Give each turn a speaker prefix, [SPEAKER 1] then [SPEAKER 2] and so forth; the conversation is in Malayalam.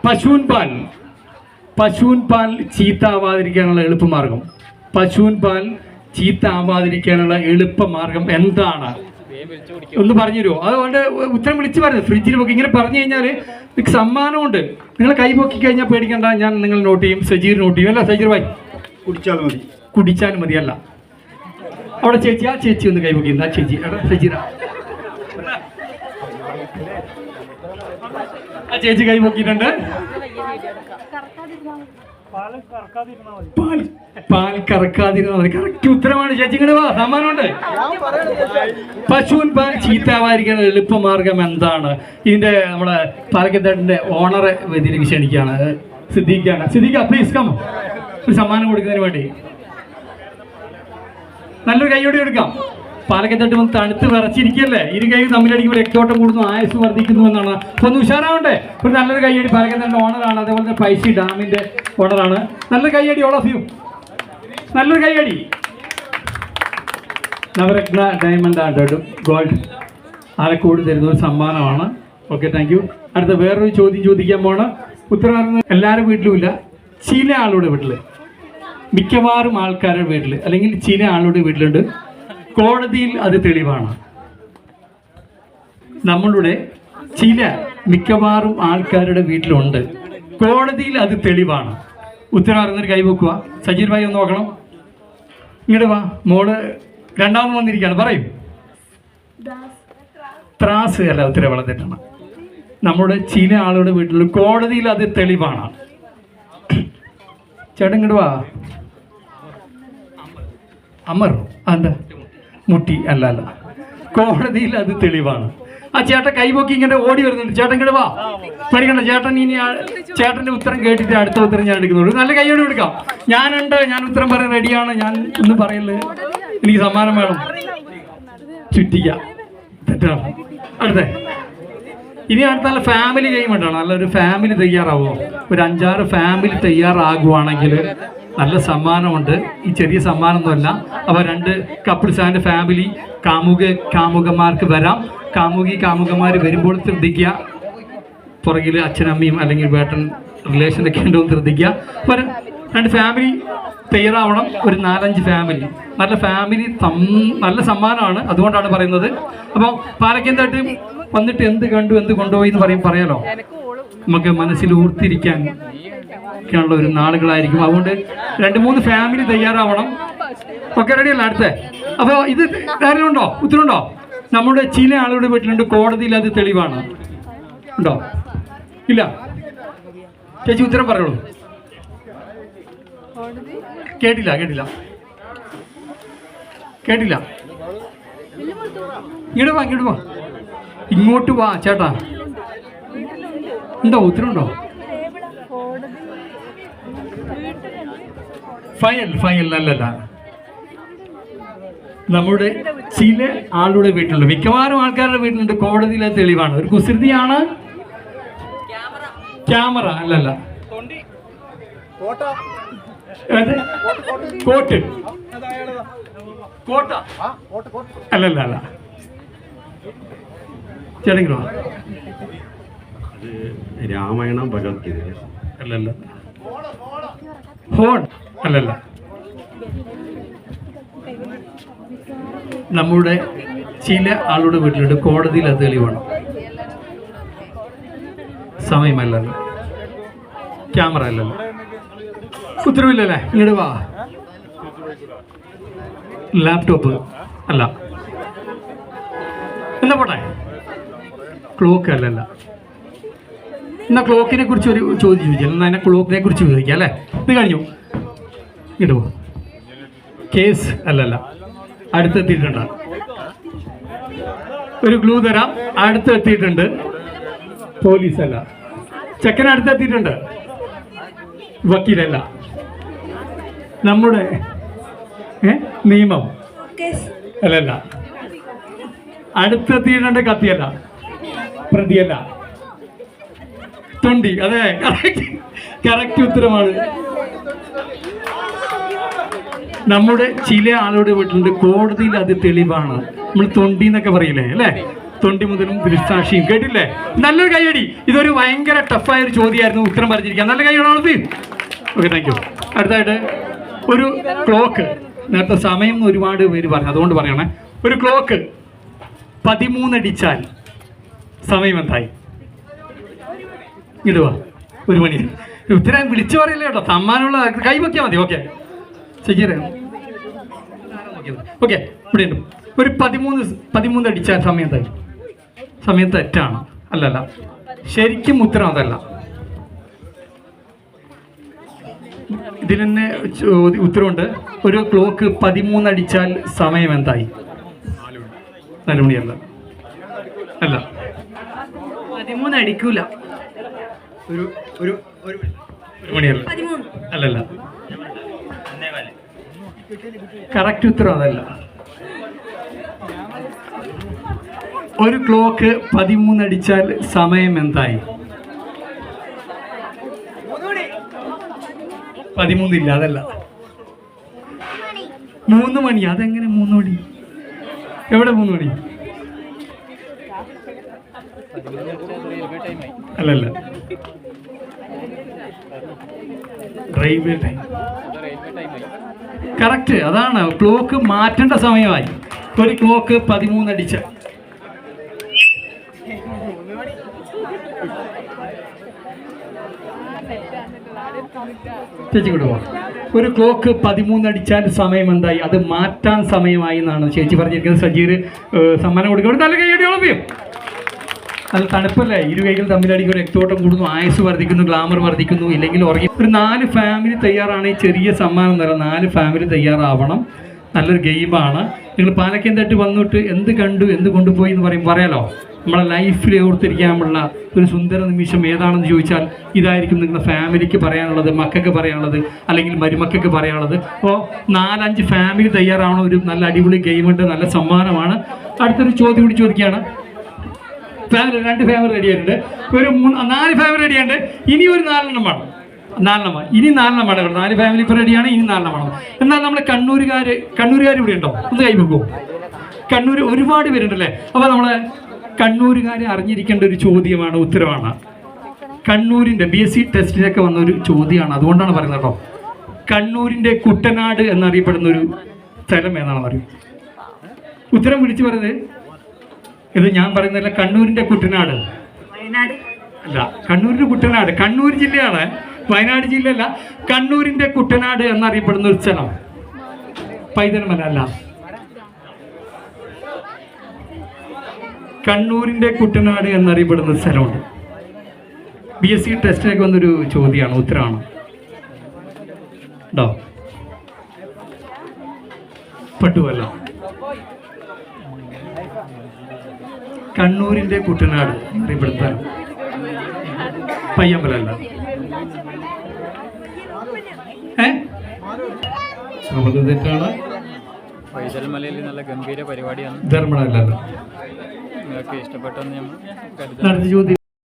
[SPEAKER 1] പശുവിൻ പാൽ ചീത്താവാതിരിക്കാനുള്ള എളുപ്പമാർഗം. പശുവിൻ പാൽ ചീത്താവാതിരിക്കാനുള്ള എളുപ്പമാർഗം എന്താണ്? ഒന്ന് പറഞ്ഞു തരുമോ? അതുകൊണ്ട് ഉത്തരം വിളിച്ച് പറയുന്നത് ഫ്രിഡ്ജിൽ പൊക്കി ഇങ്ങനെ പറഞ്ഞു കഴിഞ്ഞാൽ നിങ്ങൾക്ക് സമ്മാനമുണ്ട്. നിങ്ങൾ കൈ പൊക്കി കഴിഞ്ഞാൽ പേടിക്കണ്ട, ഞാൻ നിങ്ങൾ നോട്ട് ചെയ്യും. സജീർ നോട്ട് ചെയ്യും. അല്ല സജീർ ഭായി, കുടിച്ചാലും മതി. അല്ല അവിടെ ചേച്ചി, ആ ചേച്ചി ഒന്ന് കൈ പൊക്കി. എന്താ ചേച്ചി? സജീറ, ആ ചേച്ചി കൈ പൊക്കിയിട്ടുണ്ട്. പാൽ കറക്കാതിരുന്നാൽ മതി. കറക്റ്റ് ഉത്തരമാണ് ചേച്ചി. ഇങ്ങോട്ട് വാ, സമ്മാനമുണ്ട്. പശുവിൻ പാൽ ചീത്താവാതിരിക്കാൻ എളുപ്പമാർഗം എന്താണ്? ഇതിന്റെ നമ്മുടെ പാലക്കത്തേട്ടിന്റെ ഓണറെ വേദിയിലേക്ക് ക്ഷണിക്കുകയാണ്. സിദ്ദീഖാണ്. Siddique please come. ഒരു സമ്മാനം കൊടുക്കുന്നതിന് വേണ്ടി നല്ലൊരു കൈയോടെ എടുക്കാം. പാലക്കത്തേട്ട് വന്ന് തണുത്ത് വിറച്ചിരിക്കല്ലേ, ഇരു കൈ തമ്മിലടിക്കുമ്പോൾ രക്തോട്ടം കൂടുന്നു, ആയുസ് വർദ്ധിക്കുന്നു എന്നാണ്. അപ്പൊ ഒന്ന് ഉഷാറാവണ്ടേ? ഒരു നല്ലൊരു കൈയടി. പാലക്കത്തേട്ടിന്റെ ഓണറാണ്, അതേപോലെ തന്നെ പൈസി ഡാമിന്റെ ഓണറാണ്. നല്ലൊരു കൈയടി ഓൾ ഓഫ് യു. നല്ലൊരു കൈയടി. Navaratna diamond and gold Alakode തരുന്ന ഒരു സമ്മാനമാണ്. Okay, thank you. അടുത്ത വേറൊരു ചോദ്യം ചോദിക്കാൻ പോണ്. ഉത്തരം എല്ലാവരുടെ വീട്ടിലുമില്ല, ചില ആളുടെ വീട്ടിൽ, മിക്കവാറും ആൾക്കാരുടെ വീട്ടിൽ, അല്ലെങ്കിൽ ചില ആളുടെ വീട്ടിലുണ്ട്. കോടതിയിൽ അത് തെളിവാണ്. നമ്മളുടെ മിക്കവാറും ആൾക്കാരുടെ വീട്ടിലുണ്ട്, കോടതിയിൽ അത് തെളിവാണ്. ഉത്തരം അറിയുന്നൊരു കൈവെക്കുക. സജീർ ഭായി ഒന്ന് നോക്കണം. ഇങ്ങോട്ട് വാ. മോള് രണ്ടാമത് വന്നിരിക്കുകയാണ്. പറയും. ത്രാസ് അല്ല, ഉത്തരം വളരെ തെറ്റാണ്. നമ്മുടെ ചില ആളുടെ വീട്ടിൽ കോടതിയിൽ അത് തെളിവാണ്. ചേട്ടൻ ഇങ്ങോട്ട് വാ. അമർ, എന്താ മുട്ടി? അല്ല, കോടതിയിൽ അത് തെളിവാണ്. ആ ചേട്ടൻ കൈപൊക്കി ഇങ്ങനെ ഓടി വരുന്നുണ്ട്. ചേട്ടൻ ഇങ്ങോട്ട് വാ. പഠിക്കണ്ട ചേട്ടൻ. ഇനി ചേട്ടൻ്റെ ഉത്തരം കേട്ടിട്ട് അടുത്ത ഉത്തരം ഞാൻ എടുക്കുന്നുള്ളൂ. നല്ല കൈയോടെ എടുക്കാം. ഞാനുണ്ട്, ഞാൻ ഉത്തരം പറയാൻ റെഡിയാണ്. ഞാൻ ഒന്നും പറയല്ലേ, എനിക്ക് സമ്മാനം വേണം. ചുറ്റിക്ക തെറ്റാണ്. അടുത്തേ, ഇനി അടുത്ത നല്ല ഫാമിലി ഗെയിം ഉണ്ടാണ്. നല്ലൊരു ഫാമിലി തയ്യാറാവോ? ഒരു 5-6 ഫാമിലി തയ്യാറാകുവാണെങ്കിൽ നല്ല സമ്മാനമുണ്ട്. ഈ ചെറിയ സമ്മാനമൊന്നുമല്ല. അപ്പോൾ 2 കപ്പിൾസ് ആൻഡ് ഫാമിലി കാമുകന്മാർക്ക് വരാം. കാമുകന്മാർ വരുമ്പോൾ ശ്രദ്ധിക്കുക, പുറകിൽ അച്ഛനമ്മയും അല്ലെങ്കിൽ വേട്ടൻ റിലേഷനൊക്കെ ഉണ്ടോ എന്ന് ശ്രദ്ധിക്കുക. അപ്പോൾ 2 ഫാമിലി തയ്യാറാവണം. ഒരു 4-5 ഫാമിലി. നല്ല സമ്മാനമാണ്, അതുകൊണ്ടാണ് പറയുന്നത്. അപ്പോൾ പാലക്കത്തേട്ട് വന്നിട്ട് എന്ത് കണ്ടു, എന്ത് കൊണ്ടുപോയി എന്ന് പറയാലോ. നമുക്ക് മനസ്സിൽ ഓർത്തിരിക്കാൻ ഒക്കെയുള്ള ഒരു നാളുകളായിരിക്കും. അതുകൊണ്ട് 2-3 ഫാമിലി തയ്യാറാവണം. ഒക്കെ റെഡിയല്ല? അടുത്ത. അപ്പോൾ ഇത് ധാരണയുണ്ടോ? ഉത്തരവുണ്ടോ? നമ്മുടെ ചില ആളുകളുടെ വീട്ടിലുണ്ട്, കോടതിയിൽ അത് തെളിവാണ്. ഉണ്ടോ? ഇല്ല? ചേച്ചി ഉത്തരം പറയുള്ളൂ. കേട്ടില്ല. ഇങ്ങോട്ട് വാ. ഇങ്ങോട്ട് വാ ചേട്ടാ. ഉണ്ടോ? ഉത്തരവുണ്ടോ? ഫയൽ അല്ലല്ല. നമ്മുടെ ചില ആളുടെ വീട്ടിലുണ്ട്, മിക്കവാറും ആൾക്കാരുടെ വീട്ടിലുണ്ട്, കോടതിയിലെ തെളിവാണ്. ഒരു കുസൃതിയാണ്. ക്യാമറ അല്ലല്ല. കോട്ട അല്ലല്ല. ചേട്ടങ്കിലോ?
[SPEAKER 2] രാമായണം, ഭഗവത്ഗീത
[SPEAKER 1] അല്ലല്ല. ഹോൺ അല്ലല്ല. നമ്മുടെ ചില ആളുടെ വീട്ടിലുണ്ട്, കോടതിയിൽ അത് തെളിവാണ്. സമയമല്ലല്ലോ. ക്യാമറ അല്ലല്ലോ. ഉത്തരവില്ലല്ലേ? ഇങ്ങോട്ട് വാ. ലാപ്ടോപ്പ് അല്ല. എന്താ പോട്ടെ? ക്ലോക്ക് അല്ലല്ല. എന്നാ ക്ലോക്കിനെ കുറിച്ച് ഒരു ചോദ്യം ചോദിച്ചാൽ എന്നാൽ അതിനെ ക്ലോക്കിനെ കുറിച്ച് ചോദിക്കാം അല്ലേ? ഇത് കഴിഞ്ഞു. ഇങ്ങോട്ട് പോ. കേസ് അല്ലല്ല. അടുത്തെത്തിയിട്ടുണ്ട്. ഒരു ക്ലൂ തരാം. അടുത്തെത്തിയിട്ടുണ്ട്. പോലീസ് അല്ല. ചെക്കൻ അടുത്തെത്തിയിട്ടുണ്ട്. വക്കീലല്ല. നമ്മുടെ നിയമം അല്ലല്ല. അടുത്തെത്തിയിട്ടുണ്ട്. കത്തിയല്ല. പ്രതിയല്ല. തൊണ്ടി. അതെ, കറക്റ്റ് ഉത്തരമാണ്. നമ്മുടെ ചില ആളുടെ വീട്ടിലുണ്ട്, കോടതിയിൽ അത് തെളിവാണ്. നമ്മൾ തൊണ്ടി എന്നൊക്കെ പറയില്ലേ അല്ലേ? തൊണ്ടി മുതലും ദൃക്സാക്ഷിയും. കേട്ടില്ലേ? നല്ലൊരു കൈയടി. ഇതൊരു ഭയങ്കര ടഫായ ഒരു ചോദ്യമായിരുന്നു. ഉത്തരം പറഞ്ഞിരിക്കുക. നല്ല കൈയടി. Okay, thank U. അടുത്തായിട്ട് ഒരു ക്ലോക്ക്. നേരത്തെ സമയം ഒരുപാട് പേര് പറഞ്ഞു, അതുകൊണ്ട് പറയണേ. ഒരു ക്ലോക്ക് 13 അടിച്ചാൽ സമയം എന്തായി? ഇടുക 1 മണി. ഉത്തരം വിളിച്ചു പറയില്ല കേട്ടോ, സമ്മാനമുള്ള കൈ വയ്ക്കാൽ മതി. ഓക്കെ, ശരിയല്ലേ? ഓക്കെ, ഇവിടെ ഉണ്ട്. ഒരു 13 അടിച്ചാൽ സമയം എന്തായി? സമയം തെറ്റാണ്. അല്ലല്ല, ശരിക്കും ഉത്തരം അതല്ല. ഇതിൽ തന്നെ ഉത്തരവുണ്ട്. ഒരു ക്ലോക്ക് 13 അടിച്ചാൽ സമയം എന്തായി? 4 മണിയല്ല. അല്ല,
[SPEAKER 3] 13 അടിക്കൂല.
[SPEAKER 1] ഒരു മണിയല്ല. അല്ലല്ല, കറക്റ്റ് ഉത്തരം അതല്ല. ഒരു ക്ലോക്ക് 13 അടിച്ചാൽ സമയം എന്തായി? 13 ഇല്ല, അതല്ല. 3 മണി. അതെങ്ങനെ 3 മണി? എവിടെ 3 മണി? അല്ലല്ല, റെയിൽവേ ടൈം. കറക്റ്റ്, അതാണ്. ക്ലോക്ക് മാറ്റേണ്ട സമയമായി. ഒരു ക്ലോക്ക് 13 അടിച്ച ചേച്ചി കൂടെ പോവാം. ഒരു ക്ലോക്ക് 13 അടിച്ചാൽ സമയം എന്തായി? അത് മാറ്റാൻ സമയമായി എന്നാണ് ചേച്ചി പറഞ്ഞിരിക്കുന്നത്. സജീർ സമ്മാനം കൊടുക്കണം. നല്ല കൈയടിയോളം. നല്ല തണുപ്പല്ലേ? ഇരു കൈകൾ തമ്മിലടിക്കും, രക്തോട്ടം കൂടുന്നു, ആയുസ് വർദ്ധിക്കുന്നു, ഗ്ലാമർ വർദ്ധിക്കുന്നു. ഇല്ലെങ്കിൽ ഉറങ്ങി. ഒരു 4 ഫാമിലി തയ്യാറാണ്. ഈ ചെറിയ സമ്മാനം തരാം. 4 ഫാമിലി തയ്യാറാവണം. നല്ലൊരു ഗെയിമാണ്. നിങ്ങൾ പാലക്കയം തട്ട് വന്നിട്ട് എന്ത് കണ്ടു, എന്ത് കൊണ്ടുപോയി എന്ന് പറയാലോ. നമ്മളെ ലൈഫിൽ ഓർത്തിരിക്കാനുള്ള ഒരു സുന്ദര നിമിഷം ഏതാണെന്ന് ചോദിച്ചാൽ ഇതായിരിക്കും നിങ്ങളുടെ ഫാമിലിക്ക് പറയാനുള്ളത്, മക്കൾക്ക് പറയാനുള്ളത്, അല്ലെങ്കിൽ മരുമക്കൾക്ക് പറയാനുള്ളത്. അപ്പോൾ 4-5 ഫാമിലി തയ്യാറാവണം. ഒരു നല്ല അടിപൊളി ഗെയിമുണ്ട്, നല്ല സമ്മാനമാണ്. അടുത്തൊരു ചോദ്യം കൂടി ചോദിക്കുകയാണ്. ഫാമിലി 2 ഫാമിലി റെഡിയായിട്ടുണ്ട്. ഒരു 4 ഫാമിലി റെഡിയുണ്ട്. ഇനി ഒരു 4 എണ്ണം വേണം. 4 എണ്ണം. ഇനി 4 എണ്ണം വേണം. 4 ഫാമിലി ഇപ്പോൾ റെഡിയാണ്. ഇനി 4 എണ്ണം വേണം. എന്നാൽ നമ്മൾ കണ്ണൂരുകാർ ഇവിടെ ഉണ്ടോ? ഒന്ന് കൈവെക്കുമോ? കണ്ണൂർ ഒരുപാട് പേരുണ്ടല്ലേ. അപ്പോൾ നമ്മളെ കണ്ണൂരുകാരെ അറിഞ്ഞിരിക്കേണ്ട ഒരു ചോദ്യമാണ്, ഉത്തരവാണ്. കണ്ണൂരിൻ്റെ BSc ടെസ്റ്റിലൊക്കെ വന്നൊരു ചോദ്യമാണ്. അതുകൊണ്ടാണ് പറയുന്നത് കേട്ടോ. കണ്ണൂരിൻ്റെ കുട്ടനാട് എന്നറിയപ്പെടുന്ന ഒരു സ്ഥലം ഏതാണെന്ന് അറിയും? ഉത്തരം വിളിച്ചു പറയുന്നത് ഇത് ഞാൻ പറയുന്നില്ല. കണ്ണൂരിൻ്റെ കുട്ടനാട് അല്ല, കണ്ണൂരിൻ്റെ കുട്ടനാട് കണ്ണൂർ ജില്ലയാണ്, വയനാട് ജില്ലയല്ല. കണ്ണൂരിൻ്റെ കുട്ടനാട് എന്നറിയപ്പെടുന്ന ഒരു സ്ഥലം പൈതൽമല അല്ല. കണ്ണൂരിൻ്റെ കുട്ടനാട് എന്നറിയപ്പെടുന്ന സ്ഥലമുണ്ട്. BSc ടെസ്റ്റിലേക്ക് വന്നൊരു ചോദ്യമാണ്, ഉത്തരമാണ് കേട്ടോ. പട്ടുവല്ല. കണ്ണൂരിൻ്റെ കുട്ടനാട് എന്നറിയപ്പെടുന്ന സ്ഥലം പയ്യമ്പലല്ല. തെറ്റാണ്.
[SPEAKER 4] പൈതൽമലയിൽ നല്ല ഗംഭീര പരിപാടിയാണ്.
[SPEAKER 1] ധർമ്മടല്ല.
[SPEAKER 4] നിങ്ങൾക്ക് ഇഷ്ടപ്പെട്ടെന്ന് ഞാൻ കരുതുന്നു.
[SPEAKER 1] ചോദ്യം